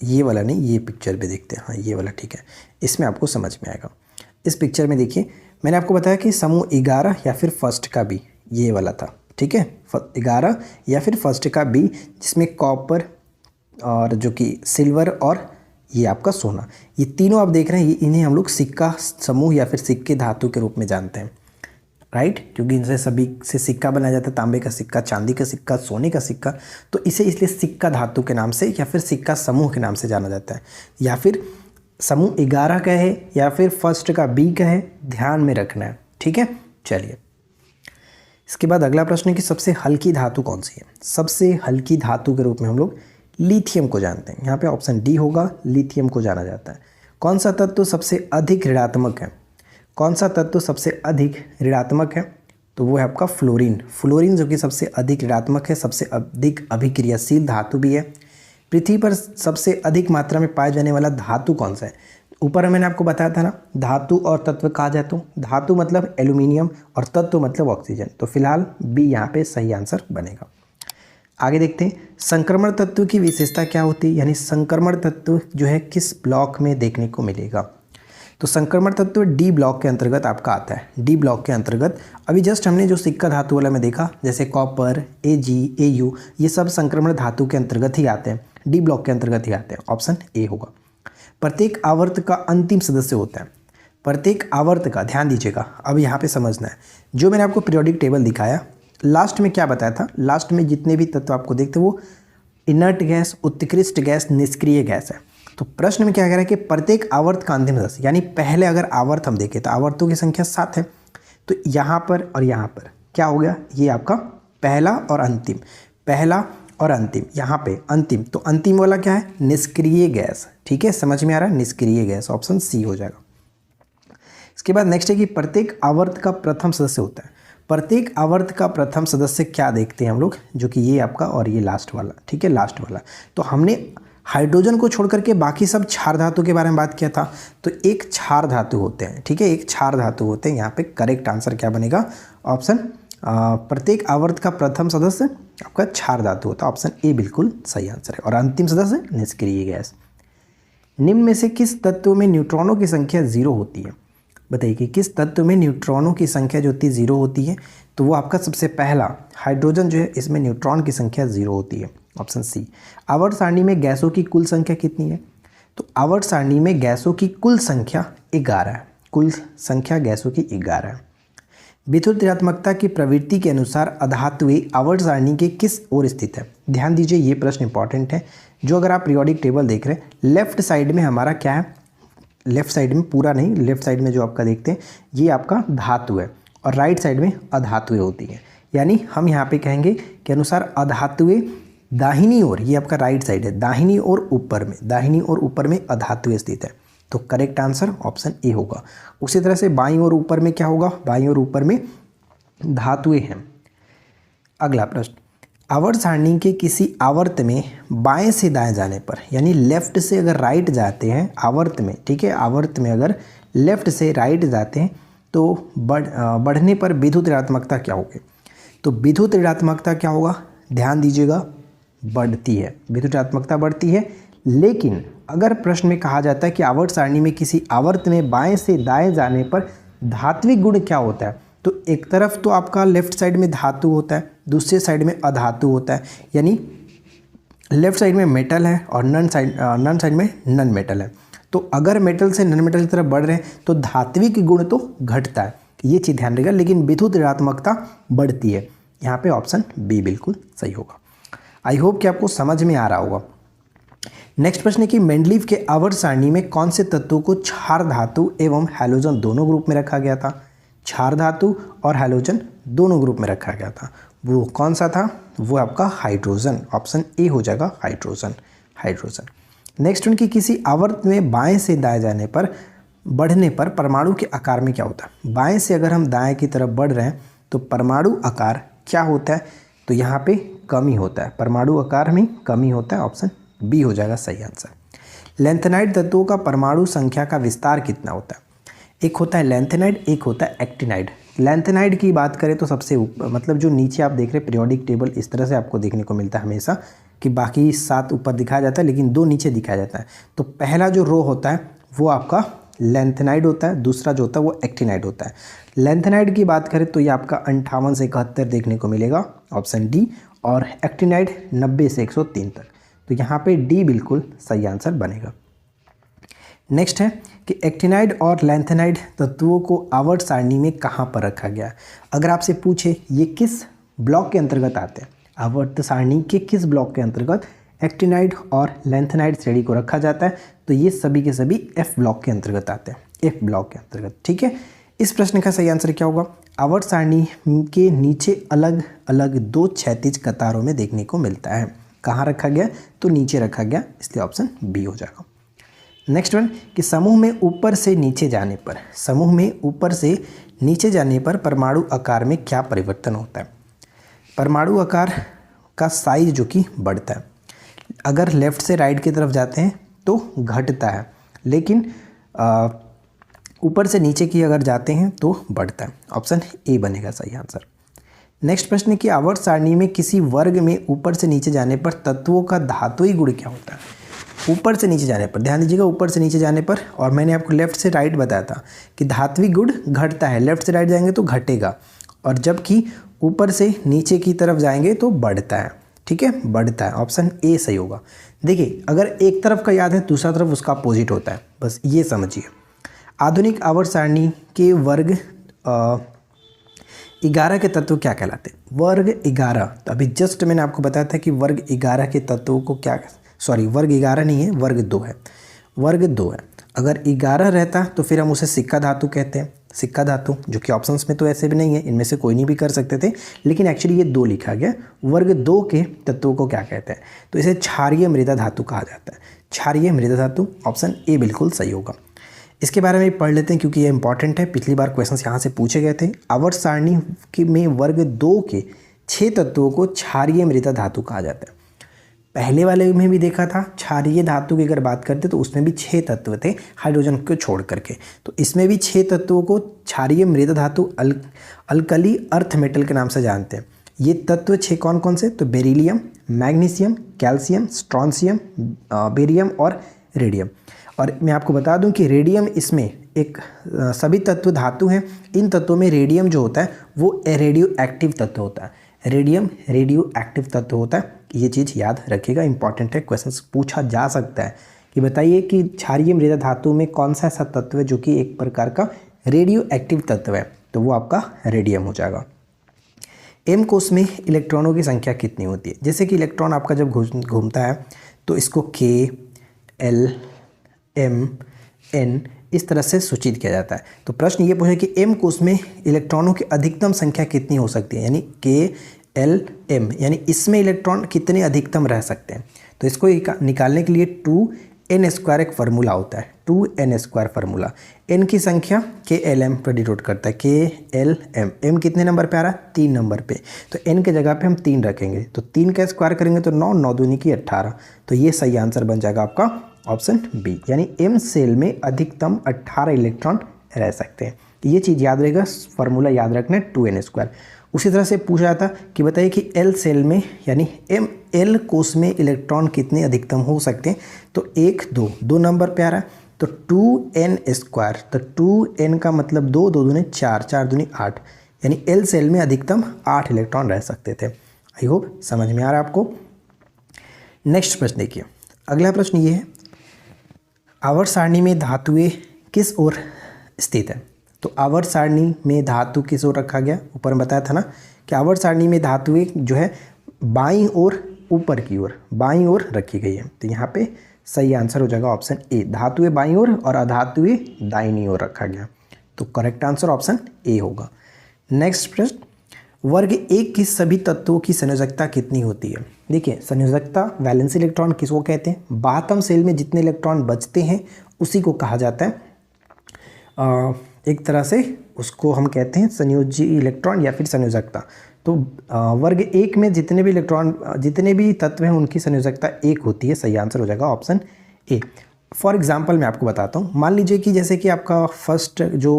ये वाला नहीं, ये पिक्चर पे देखते हैं। हाँ ये वाला ठीक है, इसमें आपको समझ में आएगा। इस पिक्चर में देखिए, मैंने आपको बताया कि समूह 11 या फिर फर्स्ट का बी, ये वाला था, ठीक है, 11 या फिर फर्स्ट का बी, जिसमें कॉपर और जो कि सिल्वर और ये आपका सोना, ये तीनों आप देख रहे हैं, इन्हें हम लोग सिक्का समूह या फिर सिक्के धातु के रूप में जानते हैं, राइट, क्योंकि इनसे सभी से सिक्का बनाया जाता है, तांबे का सिक्का, चांदी का सिक्का, सोने का सिक्का। तो इसे इसलिए सिक्का धातु के नाम से या फिर सिक्का समूह के नाम से जाना जाता है, या फिर समूह 11 का है या फिर फर्स्ट का बी का है, ध्यान में रखना है, ठीक है। चलिए, इसके बाद अगला प्रश्न है कि सबसे हल्की धातु कौन सी है? सबसे हल्की धातु के रूप में हम लोग लिथियम को जानते हैं। यहाँ पे ऑप्शन डी होगा, लिथियम को जाना जाता है। कौन सा तत्व सबसे अधिक ऋणात्मक है? कौन सा तत्व सबसे अधिक ऋणात्मक है? तो वो है आपका फ्लोरीन। फ्लोरीन जो कि सबसे अधिक ऋणात्मक है, सबसे अधिक अभिक्रियाशील धातु भी है। पृथ्वी पर सबसे अधिक मात्रा में पाए जाने वाला धातु कौन सा है? ऊपर मैंने आपको बताया था ना, धातु और तत्व कहा जाए तो धातु मतलब एल्यूमिनियम और तत्व मतलब ऑक्सीजन। तो फिलहाल बी यहाँ पे सही आंसर बनेगा। आगे देखते हैं, संक्रमण तत्व की विशेषता क्या होती है, यानी संक्रमण तत्व जो है किस ब्लॉक में देखने को मिलेगा? तो संक्रमण तत्व डी ब्लॉक के अंतर्गत आपका आता है। डी ब्लॉक के अंतर्गत अभी जस्ट हमने जो सिक्का धातु वाला में देखा, जैसे कॉपर, Ag, Au, ये सब संक्रमण धातु के अंतर्गत ही आते हैं, डी ब्लॉक के अंतर्गत ही आते हैं। ऑप्शन ए होगा। प्रत्येक आवर्त का अंतिम सदस्य होता है। प्रत्येक आवर्त का, ध्यान दीजिएगा, अब यहाँ पे समझना है, जो मैंने आपको पीरियोडिक टेबल दिखाया, लास्ट में क्या बताया था, लास्ट में जितने भी तत्व आपको देखते वो इनर्ट गैस, उत्कृष्ट गैस, निष्क्रिय गैस है। तो प्रश्न में क्या कह रहा है कि प्रत्येक आवर्त का अंतिम सदस्य, यानी पहले अगर आवर्त हम देखें तो आवर्तों की संख्या 7 है। तो यहाँ पर और यहाँ पर क्या हो गया, ये आपका पहला और अंतिम, पहला और अंतिम, यहाँ पे अंतिम, तो अंतिम वाला क्या है, निष्क्रिय गैस, ठीक है, समझ में आ रहा है, निष्क्रिय गैस, ऑप्शन सी हो जाएगा। इसके बाद नेक्स्ट है कि प्रत्येक आवर्त का प्रथम सदस्य होता है। प्रत्येक आवर्त का प्रथम सदस्य क्या देखते हैं हम लोग, जो कि ये आपका और ये लास्ट वाला, ठीक है, लास्ट वाला। तो हमने हाइड्रोजन को छोड़ करके बाकी सब क्षार धातु के बारे में बात किया था। तो एक क्षार धातु होते हैं, ठीक है, एक क्षार धातु होते हैं। यहाँ पे करेक्ट आंसर क्या बनेगा, ऑप्शन प्रत्येक आवर्त का प्रथम सदस्य आपका क्षार धातु होता है, ऑप्शन ए बिल्कुल सही आंसर है। और अंतिम सदस्य निष्क्रिय गैस। निम्न में से किस तत्व में न्यूट्रॉनों की संख्या 0 होती है? बताइए कि किस तत्व में न्यूट्रॉनों की संख्या जो होती है 0 होती है? तो वो आपका सबसे पहला हाइड्रोजन जो है, इसमें न्यूट्रॉन की संख्या 0 होती है, ऑप्शन सी। आवर्त सारणी में गैसों की कुल संख्या कितनी है? तो आवर्त सारणी में गैसों की कुल संख्या 11 है, कुल संख्या गैसों की 11 है। विद्युत ऋणात्मकता की प्रवृत्ति के अनुसार अधातुएं आवर्त सारणी के किस ओर स्थित है? ध्यान दीजिए, ये प्रश्न इंपॉर्टेंट है। जो अगर आप पीरियोडिक टेबल देख रहे हैं, लेफ्ट साइड में हमारा क्या है, लेफ्ट साइड में पूरा नहीं, लेफ्ट साइड में जो आपका देखते हैं ये आपका धातु है और राइट साइड में अधातुएं होती हैं। यानी हम यहाँ पे कहेंगे कि अनुसार अधातुएं दाहिनी ओर, ये आपका राइट साइड है, दाहिनी ओर ऊपर में, दाहिनी ओर ऊपर में अधातुएं स्थित है। तो करेक्ट आंसर ऑप्शन ए होगा। उसी तरह से बाईं ओर ऊपर में क्या होगा, बाईं ओर ऊपर में धातुएं हैं। अगला प्रश्न, आवर्त सारणी के किसी आवर्त में बाएं से दाएं जाने पर, यानी लेफ्ट से अगर राइट जाते हैं आवर्त में, ठीक है, आवर्त में अगर लेफ्ट से राइट जाते हैं तो बढ़ने पर विद्युत ऋणात्मकता क्या होगी? तो विद्युत ऋणात्मकता क्या होगा, ध्यान दीजिएगा, बढ़ती है, विद्युत ऋणात्मकता बढ़ती है। लेकिन अगर प्रश्न में कहा जाता है कि आवर्त सारणी में किसी आवर्त में बाएं से दाएं जाने पर धात्विक गुण क्या होता है, तो एक तरफ तो आपका लेफ्ट साइड में धातु होता है, दूसरे साइड में अधातु होता है। यानी लेफ्ट साइड में मेटल है और नन साइड में नन मेटल है। तो अगर मेटल से नन मेटल की तरफ बढ़ रहे हैं तो धात्विक गुण तो घटता है, ये चीज़ ध्यान रखिएगा, लेकिन विद्युत ऋणात्मकता बढ़ती है। यहाँ पे ऑप्शन बी बिल्कुल सही होगा। आई होप कि आपको समझ में आ रहा होगा। नेक्स्ट प्रश्न है कि मेंडलीव के आवर्त सारणी में कौन से तत्वों को क्षार धातु एवं हैलोजन दोनों ग्रुप में रखा गया था? क्षार धातु और हैलोजन दोनों ग्रुप में रखा गया था, वो कौन सा था? वो आपका हाइड्रोजन, ऑप्शन ए हो जाएगा हाइड्रोजन। हाइड्रोजन। नेक्स्ट उनकी किसी आवर्त में बाएं से दाएं जाने पर बढ़ने पर परमाणु के आकार में क्या होता है? बाएं से अगर हम दाएं की तरफ बढ़ रहे हैं तो परमाणु आकार क्या होता है? तो यहाँ पे कमी होता है, परमाणु आकार में कमी होता है, ऑप्शन बी हो जाएगा सही आंसर। लैंथेनाइड तत्वों का परमाणु संख्या का विस्तार कितना होता है? एक होता है लैंथेनाइड, एक होता है एक्टिनाइड। लैंथेनाइड की बात करें तो सबसे ऊपर, मतलब जो नीचे आप देख रहे हैं पीरियोडिक टेबल इस तरह से आपको देखने को मिलता है हमेशा कि बाकी 7 ऊपर दिखाया जाता है लेकिन 2 नीचे दिखाया जाता है। तो पहला जो रो होता है वो आपका लैंथेनाइड होता है, दूसरा जो होता है वो एक्टिनाइड होता है। लैंथेनाइड की बात करें तो ये आपका 58 से 71 देखने को मिलेगा, ऑप्शन डी, और एक्टिनाइड 90 से 103 तक। तो यहाँ पे डी बिल्कुल सही आंसर बनेगा। नेक्स्ट है कि एक्टिनाइड और लैंथेनाइड तत्वों को आवर्त सारणी में कहाँ पर रखा गया? अगर आपसे पूछे ये किस ब्लॉक के अंतर्गत आते हैं, आवर्त सारणी के किस ब्लॉक के अंतर्गत एक्टिनाइड और लैंथेनाइड श्रेणी को रखा जाता है, तो ये सभी के सभी एफ ब्लॉक के अंतर्गत आते हैं, एफ ब्लॉक के अंतर्गत। ठीक है, इस प्रश्न का सही आंसर क्या होगा? आवर्त सारणी के नीचे अलग अलग 2 क्षैतिज कतारों में देखने को मिलता है। कहाँ रखा गया? तो नीचे रखा गया, इसलिए ऑप्शन बी हो जाएगा। नेक्स्ट वन कि समूह में ऊपर से नीचे जाने पर, समूह में ऊपर से नीचे जाने पर परमाणु आकार में क्या परिवर्तन होता है? परमाणु आकार का साइज जो कि बढ़ता है। अगर लेफ्ट से राइट की तरफ जाते हैं तो घटता है, लेकिन ऊपर से नीचे की अगर जाते हैं तो बढ़ता है, ऑप्शन ए बनेगा सही आंसर। नेक्स्ट प्रश्न है कि आवर्त सारणी में किसी वर्ग में ऊपर से नीचे जाने पर तत्वों का धातुई गुण क्या होता है? ऊपर से नीचे जाने पर, ध्यान दीजिएगा, ऊपर से नीचे जाने पर, और मैंने आपको लेफ्ट से राइट बताया था कि धात्विक गुण घटता है, लेफ्ट से राइट जाएंगे तो घटेगा, और जबकि ऊपर से नीचे की तरफ जाएंगे तो बढ़ता है। ठीक है, बढ़ता है, ऑप्शन ए सही होगा। देखिए, अगर एक तरफ का याद है दूसरा तरफ उसका अपोजिट होता है, बस ये समझिए। आधुनिक आवर्त सारणी के वर्ग 11 के तत्व क्या कहलाते हैं? वर्ग 11, तो अभी जस्ट मैंने आपको बताया था कि वर्ग 11 के तत्वों को क्या, सॉरी वर्ग 11 नहीं है, वर्ग 2 है, वर्ग 2 है। अगर 11 रहता तो फिर हम उसे सिक्का धातु कहते हैं, सिक्का धातु, जो कि ऑप्शंस में तो ऐसे भी नहीं है, इनमें से कोई नहीं भी कर सकते थे, लेकिन एक्चुअली ये 2 लिखा गया। वर्ग 2 के तत्वों को क्या कहते हैं? तो इसे क्षारीय मृदा धातु कहा जाता है, क्षारीय मृदा धातु, ऑप्शन ए बिल्कुल सही होगा। इसके बारे में पढ़ लेते हैं क्योंकि ये इंपॉर्टेंट है, पिछली बार क्वेश्चंस यहाँ से पूछे गए थे। आवर्त सारणी में वर्ग 2 के 6 तत्वों को क्षारीय मृदा धातु कहा जाता है। पहले वाले में भी देखा था, क्षारीय धातु की अगर बात करते तो उसमें भी 6 तत्व थे हाइड्रोजन को छोड़ करके, तो इसमें भी 6 तत्वों को क्षारीय मृदा धातु अल्कली अर्थ मेटल के नाम से जानते हैं। ये तत्व 6 कौन कौन से? तो beryllium, magnesium, calcium, strontium, barium और रेडियम। और मैं आपको बता दूं कि रेडियम इसमें एक सभी तत्व धातु हैं, इन तत्वों में रेडियम जो होता है वो रेडियो एक्टिव तत्व होता है, रेडियम रेडियो एक्टिव तत्व होता है। ये चीज़ याद रखिएगा, इंपॉर्टेंट है, क्वेश्चंस पूछा जा सकता है कि बताइए कि क्षारीय मृदा धातु में कौन सा ऐसा तत्व है जो कि एक प्रकार का रेडियो एक्टिव तत्व है, तो वो आपका रेडियम हो जाएगा। एम कोश में इलेक्ट्रॉनों की संख्या कितनी होती है? जैसे कि इलेक्ट्रॉन आपका जब घूमता है तो इसको के, एल, एम, एन इस तरह से सूचित किया जाता है। तो प्रश्न ये पूछे कि एम कोश में इलेक्ट्रॉनों की अधिकतम संख्या कितनी हो सकती है, यानी के, एल, एम, यानी इसमें इलेक्ट्रॉन कितने अधिकतम रह सकते हैं? तो इसको निकालने के लिए 2n² एक फार्मूला होता है, 2n² फार्मूला। n की संख्या के एल एम पर डिनोट करता है, के एल एम। एम कितने नंबर पे आ रहा है? 3 नंबर पे, तो n के जगह पे हम 3 रखेंगे, तो 3 का स्क्वायर करेंगे तो 9, 9 दूनी की 18, तो ये सही आंसर बन जाएगा आपका ऑप्शन बी, यानी एम सेल में अधिकतम 18 इलेक्ट्रॉन रह सकते हैं। ये चीज़ याद रहेगा, फार्मूला याद रखना है 2n²। उसी तरह से पूछा जाता कि बताइए कि एल सेल में यानी एम एल कोश में इलेक्ट्रॉन कितने अधिकतम हो सकते हैं? तो 1, 2 नंबर पे आ रहा है, तो 2n², तो 2n का मतलब 2, 2 दूनी 4, 4 दूनी 8, यानी एल सेल में अधिकतम 8 इलेक्ट्रॉन रह सकते थे। आई होप समझ में आ रहा है आपको। नेक्स्ट प्रश्न देखिए, अगला प्रश्न ये है, आवर्त सारणी में धातुएं किस ओर स्थित है? तो आवर्त सारणी में धातु किस ओर रखा गया? ऊपर में बताया था ना कि आवर्त सारणी में धातुएं जो है बाईं ओर ऊपर की ओर बाईं ओर रखी गई है। तो यहाँ पे सही आंसर हो जाएगा ऑप्शन ए, धातुएं बाईं ओर और अधातुएं दाहिनी ओर रखा गया। तो करेक्ट आंसर ऑप्शन ए होगा। नेक्स्ट प्रश्न, वर्ग एक की सभी तत्वों की संयोजकता कितनी होती है? देखिए, संयोजकता वैलेंसी इलेक्ट्रॉन किसको कहते हैं? बातम सेल में जितने इलेक्ट्रॉन बचते हैं उसी को कहा जाता है एक तरह से उसको हम कहते हैं संयोजी इलेक्ट्रॉन या फिर संयोजकता। तो वर्ग एक में जितने भी इलेक्ट्रॉन जितने भी तत्व हैं उनकी संयोजकता एक होती है। सही आंसर हो जाएगा ऑप्शन ए। फॉर एग्जांपल मैं आपको बताता हूँ। मान लीजिए कि जैसे कि आपका फर्स्ट जो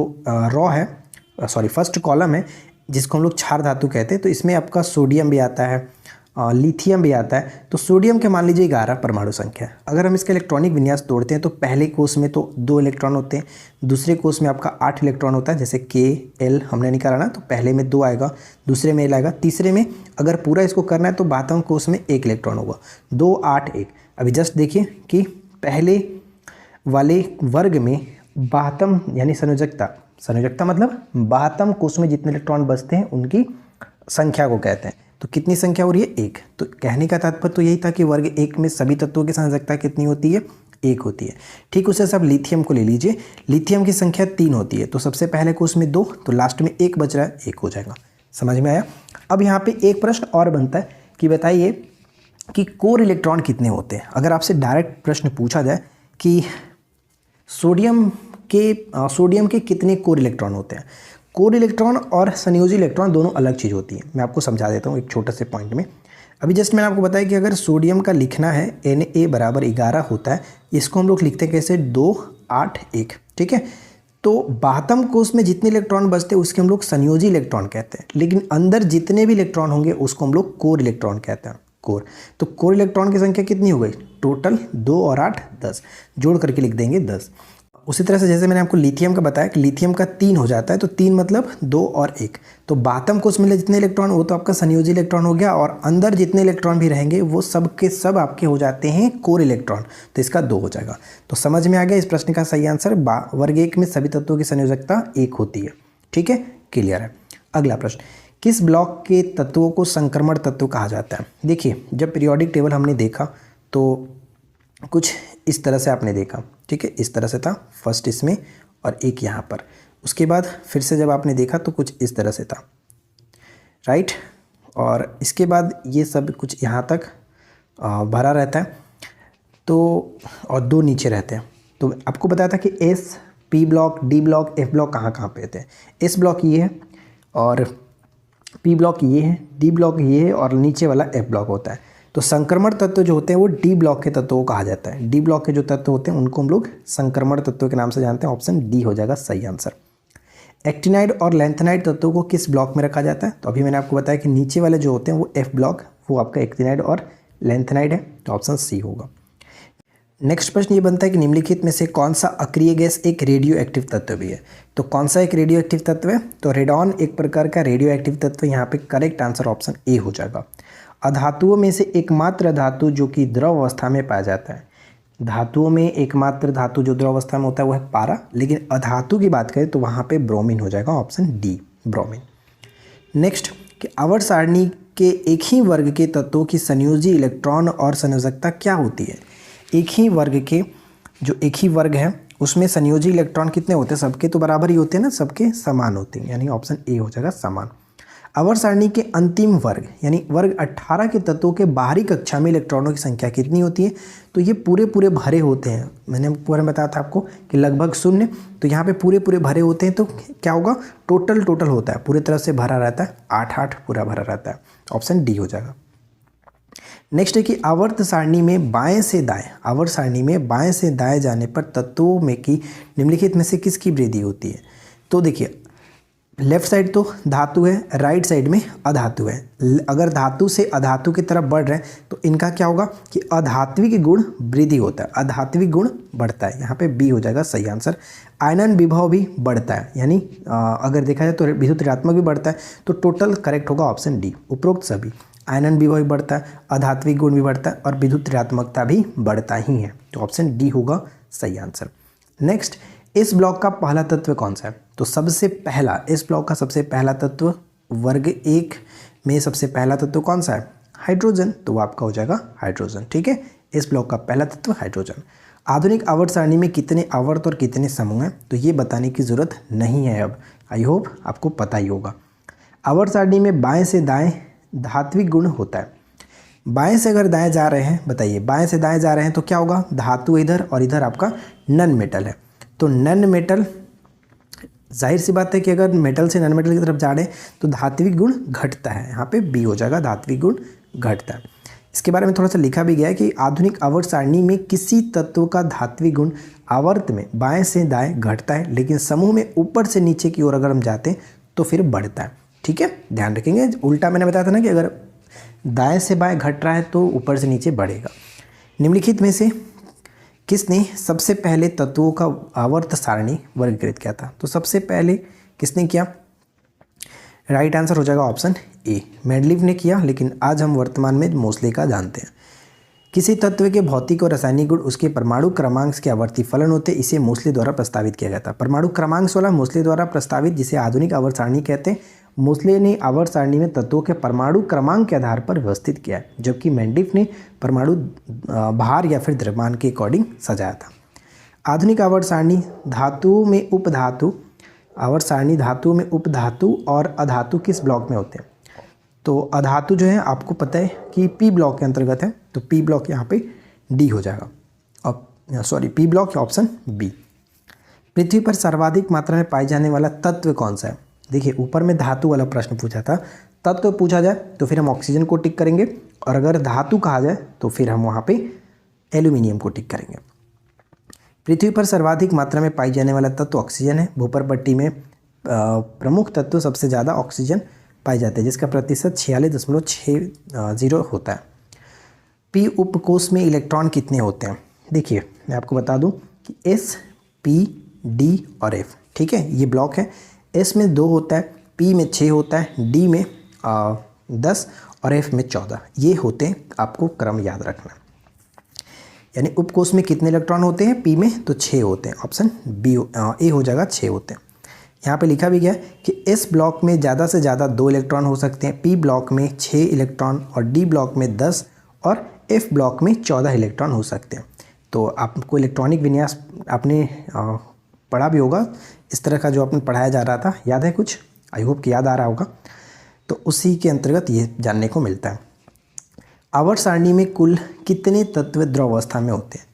फर्स्ट कॉलम है जिसको हम लोग क्षार धातु कहते हैं, तो इसमें आपका सोडियम भी आता है, लिथियम भी आता है। तो सोडियम के मान लीजिए 11 परमाणु संख्या है। अगर हम इसका इलेक्ट्रॉनिक विन्यास तोड़ते हैं तो पहले कोष में तो 2 इलेक्ट्रॉन होते हैं, दूसरे कोष में आपका 8 इलेक्ट्रॉन होता है। जैसे के एल हमने निकाला ना, तो पहले में 2 आएगा, दूसरे में एल आएगा, तीसरे में अगर पूरा इसको करना है तो बातम कोष में 1 इलेक्ट्रॉन होगा। 2 8 1। अभी जस्ट देखिए कि पहले वाले वर्ग में बातम यानी संयोजकता मतलब बातम कोष में जितने इलेक्ट्रॉन बचते हैं उनकी संख्या को कहते हैं। तो कितनी संख्या हो रही है? 1। तो कहने का तात्पर्य तो यही था कि वर्ग एक में सभी तत्वों की संयोजकता कितनी होती है? 1 होती है। ठीक उसे सब लिथियम को ले लीजिए। लिथियम की संख्या 3 होती है। तो सबसे पहले कोष में 2, तो लास्ट में 1 बच रहा है, 1 हो जाएगा। समझ में आया? अब यहाँ पे एक प्रश्न और बनता है कि बताइए कि कोर इलेक्ट्रॉन कितने होते हैं? अगर आपसे डायरेक्ट प्रश्न पूछा जाए कि सोडियम के कितने कोर इलेक्ट्रॉन होते हैं? कोर इलेक्ट्रॉन और संयोजी इलेक्ट्रॉन दोनों अलग चीज़ होती है। मैं आपको समझा देता हूँ एक छोटे से पॉइंट में। अभी जस्ट मैंने आपको बताया कि अगर सोडियम का लिखना है Na बराबर 11 होता है, इसको हम लोग लिखते हैं कैसे? 2 8 1। ठीक है। तो बातम कोष में जितने इलेक्ट्रॉन बचते हैं उसके हम लोग संयोजी इलेक्ट्रॉन कहते हैं, लेकिन अंदर जितने भी इलेक्ट्रॉन होंगे उसको हम लोग कोर इलेक्ट्रॉन कहते हैं। कोर। तो कोर इलेक्ट्रॉन की संख्या कितनी हो गई? टोटल 2 और 8 10, जोड़ करके लिख देंगे 10। उसी तरह से जैसे मैंने आपको लिथियम का बताया कि लिथियम का 3 हो जाता है, तो 3 मतलब 2 और 1। तो बातम कोष में जितने इलेक्ट्रॉन वो तो आपका संयोजी इलेक्ट्रॉन हो गया, और अंदर जितने इलेक्ट्रॉन भी रहेंगे वो सब के सब आपके हो जाते हैं कोर इलेक्ट्रॉन। तो इसका 2 हो जाएगा। तो समझ में आ गया इस प्रश्न का सही आंसर वर्ग एक में सभी तत्वों की संयोजकता 1 होती है। ठीक है, क्लियर है। अगला प्रश्न, किस ब्लॉक के तत्वों को संक्रमण तत्व कहा जाता है? देखिए, जब पीरियोडिक टेबल हमने देखा तो कुछ इस तरह से आपने देखा। ठीक है, इस तरह से था फर्स्ट इसमें और एक यहाँ पर। उसके बाद फिर से जब आपने देखा तो कुछ इस तरह से था, राइट। और इसके बाद ये सब कुछ यहाँ तक भरा रहता है, तो और 2 नीचे रहते हैं। तो आपको बताया था कि S, P block, D block, F block कहाँ कहाँ पे होते हैं। एस ब्लॉक ये है और पी ब्लॉक ये है, डी ब्लॉक ये है और नीचे वाला एफ ब्लॉक होता है। तो संक्रमण तत्व जो होते हैं वो डी ब्लॉक के तत्वों को कहा जाता है। डी ब्लॉक के जो तत्व होते हैं उनको हम लोग संक्रमण तत्वों के नाम से जानते हैं। ऑप्शन डी हो जाएगा सही आंसर। एक्टिनाइड और लैंथेनाइड तत्वों को किस ब्लॉक में रखा जाता है? तो अभी मैंने आपको बताया कि नीचे वाले जो होते हैं वो एफ ब्लॉक, वो आपका एक्टिनाइड और लैंथेनाइड है। तो ऑप्शन सी होगा। नेक्स्ट प्रश्न ये बनता है कि निम्नलिखित में से कौन सा अक्रिय गैस एक रेडियो एक्टिव तत्व भी है? तो कौन सा एक रेडियो एक्टिव तत्व है? तो रेडॉन एक प्रकार का रेडियो एक्टिव तत्व। यहाँ पे करेक्ट आंसर ऑप्शन ए हो जाएगा। अधातुओं में से एकमात्र धातु जो कि द्रव अवस्था में पाया जाता है। धातुओं में एकमात्र धातु जो द्रव अवस्था में होता है वो है पारा, लेकिन अधातु की बात करें तो वहाँ पे ब्रोमीन हो जाएगा। Option D, bromine. नेक्स्ट, कि आवर्त सारणी के एक ही वर्ग के तत्वों की संयोजी इलेक्ट्रॉन और संयोजकता क्या होती है? एक ही वर्ग के जो एक ही वर्ग है उसमें संयोजी इलेक्ट्रॉन कितने होते हैं? सबके तो बराबर ही होते हैं ना, सबके समान होते हैं, यानी ऑप्शन ए हो जाएगा समान। आवर्त सारणी के अंतिम वर्ग यानी वर्ग 18 के तत्वों के बाहरी कक्षा में इलेक्ट्रॉनों की संख्या कितनी होती है? तो ये पूरे भरे होते हैं। मैंने पूरा बताया था आपको कि लगभग 0। तो यहाँ पे पूरे भरे होते हैं, तो क्या होगा? टोटल होता है, पूरी तरह से भरा रहता है, 8 पूरा भरा रहता है। ऑप्शन डी हो जाएगा। नेक्स्ट है कि आवर्त सारणी में बाएं से दाएं जाने पर तत्वों में की निम्नलिखित में से किसकी वृद्धि होती है? तो देखिए, लेफ्ट साइड तो धातु है, राइट साइड में अधातु है। अगर धातु से अधातु की तरफ बढ़ रहे हैं तो इनका क्या होगा कि अधात्विक गुण वृद्धि होता है, अधात्विक गुण बढ़ता है। यहाँ पे बी हो जाएगा सही आंसर। आयनन विभव भी बढ़ता है, यानी अगर देखा जाए तो विद्युत ऋणात्मक भी बढ़ता है। तो टोटल करेक्ट होगा ऑप्शन डी, उपरोक्त सभी। आयनन विभव भी बढ़ता है, अधात्विक गुण भी बढ़ता है और विद्युत ऋणात्मकता भी बढ़ता ही है। तो ऑप्शन डी होगा सही आंसर। नेक्स्ट, इस ब्लॉक का पहला तत्व कौन सा है? तो सबसे पहला, इस ब्लॉक का सबसे पहला तत्व वर्ग एक में सबसे पहला तत्व कौन सा है? हाइड्रोजन, तो वो आपका हो जाएगा हाइड्रोजन। ठीक है, इस ब्लॉक का पहला तत्व हाइड्रोजन। आधुनिक आवर्त सारणी में कितने आवर्त और कितने समूह हैं, तो ये बताने की ज़रूरत नहीं है अब, आई होप आपको पता ही होगा। आवर्त सारणी में बाएं से दाएं धात्विक गुण होता है। बाएं से अगर दाएं जा रहे हैं, बताइए बाएं से दाएं जा रहे हैं तो क्या होगा, धातु इधर और इधर आपका नन मेटल है। तो नन मेटल, जाहिर सी बात है कि अगर मेटल से नन मेटल की तरफ जा रहे हैं तो धात्विक गुण घटता है, यहाँ पे बी हो जाएगा, धात्विक गुण घटता है। इसके बारे में थोड़ा सा लिखा भी गया है कि आधुनिक आवर्त सारणी में किसी तत्व का धात्विक गुण आवर्त में बाएं से दाएं घटता है, लेकिन समूह में ऊपर से नीचे की ओर अगर हम जाते हैं तो फिर बढ़ता है। ठीक है, ध्यान रखेंगे, उल्टा मैंने बताया था ना कि अगर दाएं से बाएं घट रहा है तो ऊपर से नीचे बढ़ेगा। निम्नलिखित में से किसने सबसे पहले तत्वों का आवर्त सारणी वर्गीकृत किया था, तो सबसे पहले किसने किया, राइट आंसर हो जाएगा ऑप्शन ए, मेंडलीव ने किया, लेकिन आज हम वर्तमान में मोसले का जानते हैं। किसी तत्व के भौतिक और रासायनिक गुण उसके परमाणु क्रमांक के आवर्ती फलन होते, इसे मोसले द्वारा प्रस्तावित किया गया था। परमाणु क्रमांक 16 मोसले द्वारा प्रस्तावित, जिसे आधुनिक आवर्त सारणी कहते हैं। मोसले ने आवर्त सारणी में तत्वों के परमाणु क्रमांक के आधार पर व्यवस्थित किया है, जबकि मेंडलीव ने परमाणु भार या फिर द्रव्यमान के अकॉर्डिंग सजाया था। आधुनिक आवर्त सारणी धातुओं में उपधातु, आवर्त सारणी धातुओं में उपधातु और अधातु किस ब्लॉक में होते हैं, तो अधातु जो है आपको पता है कि पी ब्लॉक के अंतर्गत है, तो पी ब्लॉक यहाँ पे डी हो जाएगा, और sorry p block option b. पृथ्वी पर सर्वाधिक मात्रा में पाए जाने वाला तत्व कौन सा है, देखिए ऊपर में धातु वाला प्रश्न पूछा था, तत्व पूछा जाए तो फिर हम ऑक्सीजन को टिक करेंगे, और अगर धातु कहा जाए तो फिर हम वहाँ पे एल्यूमिनियम को टिक करेंगे। पृथ्वी पर सर्वाधिक मात्रा में पाई जाने वाला तत्व ऑक्सीजन है। भूपर पट्टी में प्रमुख तत्व सबसे ज़्यादा ऑक्सीजन पाए जाते हैं, जिसका प्रतिशत 46.60 होता है। पी उपकोष में इलेक्ट्रॉन कितने होते हैं, देखिए मैं आपको बता दूं कि एस, पी, डी और एफ, ठीक है, ये ब्लॉक है। एस में 2 होता है, पी में 6 होता है, डी में 10 और एफ में 14, ये होते हैं, आपको क्रम याद रखना। यानी उपकोष में कितने इलेक्ट्रॉन होते हैं, पी में तो 6 होते हैं, ऑप्शन बी ए हो जाएगा, 6 होते हैं। यहाँ पे लिखा भी गया है कि एस ब्लॉक में ज़्यादा से ज़्यादा 2 इलेक्ट्रॉन हो सकते हैं, पी ब्लॉक में 6 इलेक्ट्रॉन और डी ब्लॉक में 10 और एफ ब्लॉक में 14 इलेक्ट्रॉन हो सकते हैं। तो आपको इलेक्ट्रॉनिक विन्यास आपने पढ़ा भी होगा, इस तरह का जो आपने पढ़ाया जा रहा था, याद है कुछ, आई होप कि याद आ रहा होगा, तो उसी के अंतर्गत ये जानने को मिलता है। आवर्त सारणी में कुल कितने तत्व द्रव अवस्था में होते हैं,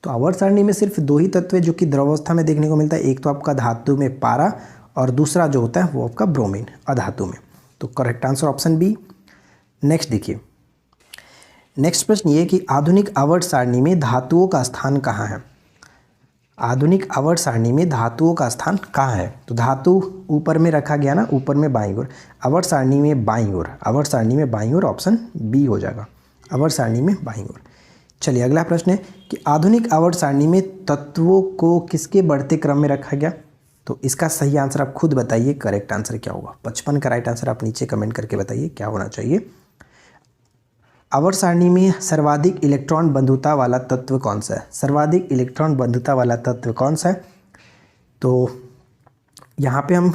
तो आवर्त सारणी में सिर्फ 2 ही तत्व जो कि द्रव अवस्था में देखने को मिलता है, एक तो आपका धातु में पारा और दूसरा जो होता है वो आपका ब्रोमीन अधातु में, तो correct answer option B. Next देखिए, नेक्स्ट प्रश्न ये कि आधुनिक आवर्त सारणी में धातुओं का स्थान कहाँ है। आधुनिक आवर्त सारणी में धातुओं का स्थान कहाँ है, तो धातु ऊपर में रखा गया ना, ऊपर में बाईं ओर, आवर्त सारणी में बाईं ओर, आवर्त सारणी में बाईं ओर, ऑप्शन बी हो जाएगा, आवर्त सारणी में बाईं ओर। चलिए अगला प्रश्न है कि आधुनिक आवर्त सारणी में तत्वों को किसके बढ़ते क्रम में रखा गया, तो इसका सही आंसर आप खुद बताइए, करेक्ट आंसर क्या होगा। 55 का राइट आंसर आप नीचे कमेंट करके बताइए क्या होना चाहिए। आवर्त सारणी में सर्वाधिक इलेक्ट्रॉन बंधुता वाला तत्व कौन सा है, सर्वाधिक इलेक्ट्रॉन बंधुता वाला तत्व कौन सा है, तो यहाँ पे हम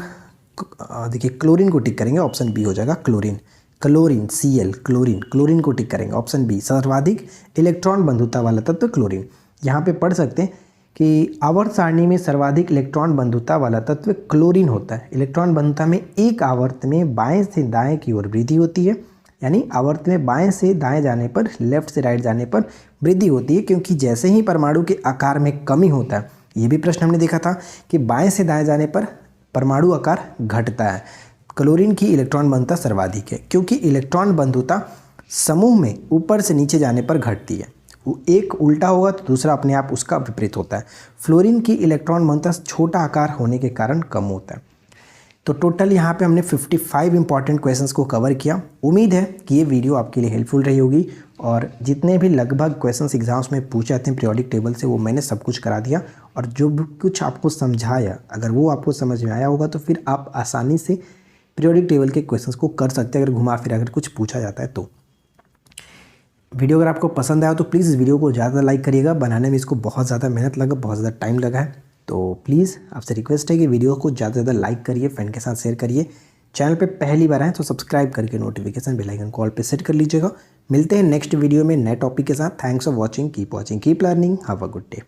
देखिए क्लोरीन को टिक करेंगे, ऑप्शन बी हो जाएगा chlorine, chlorine Cl, chlorine, chlorine को टिक करेंगे, ऑप्शन बी, सर्वाधिक इलेक्ट्रॉन बंधुता वाला तत्व क्लोरीन। यहाँ पे पढ़ सकते हैं कि आवर्त सारणी में सर्वाधिक इलेक्ट्रॉन बंधुता वाला तत्व क्लोरीन होता है। इलेक्ट्रॉन बंधुता में एक आवर्त में बाएं से दाएं की ओर वृद्धि होती है, यानी आवर्त में बाएं से दाएं जाने पर, लेफ्ट से राइट जाने पर वृद्धि होती है, क्योंकि जैसे ही परमाणु के आकार में कमी होता है, ये भी प्रश्न हमने देखा था कि बाएं से दाएं जाने पर परमाणु आकार घटता है। क्लोरीन की इलेक्ट्रॉन बंधुता सर्वाधिक है, क्योंकि इलेक्ट्रॉन बंधुता समूह में ऊपर से नीचे जाने पर घटती है, एक उल्टा होगा तो दूसरा अपने आप उसका विपरीत होता है। फ्लोरीन की इलेक्ट्रॉन बंधुता छोटा आकार होने के कारण कम होता है। तो टोटल यहाँ पे हमने 55 इंपॉर्टेंट क्वेश्चंस को कवर किया। उम्मीद है कि ये वीडियो आपके लिए हेल्पफुल रही होगी, और जितने भी लगभग क्वेश्चंस एग्जाम्स में पूछे जाते हैं पीरियोडिक टेबल से, वो मैंने सब कुछ करा दिया, और जो भी कुछ आपको समझाया, अगर वो आपको समझ में आया होगा तो फिर आप आसानी से पीरियोडिक टेबल के क्वेश्चंस को कर सकते हैं, अगर घुमा फिरा अगर कुछ पूछा जाता है तो। वीडियो अगर आपको पसंद आया तो प्लीज़ इस वीडियो को ज़्यादा लाइक करिएगा, बनाने में इसको बहुत ज़्यादा मेहनत लगा, बहुत ज़्यादा टाइम लगा है, तो प्लीज़ आपसे रिक्वेस्ट है कि वीडियो को ज़्यादा से ज़्यादा लाइक करिए, फ्रेंड के साथ शेयर करिए, चैनल पे पहली बार आए तो सब्सक्राइब करके नोटिफिकेशन बेल आइकन कॉल पे सेट कर लीजिएगा। मिलते हैं नेक्स्ट वीडियो में नए टॉपिक के साथ। Thanks for watching, keep learning, have a good day.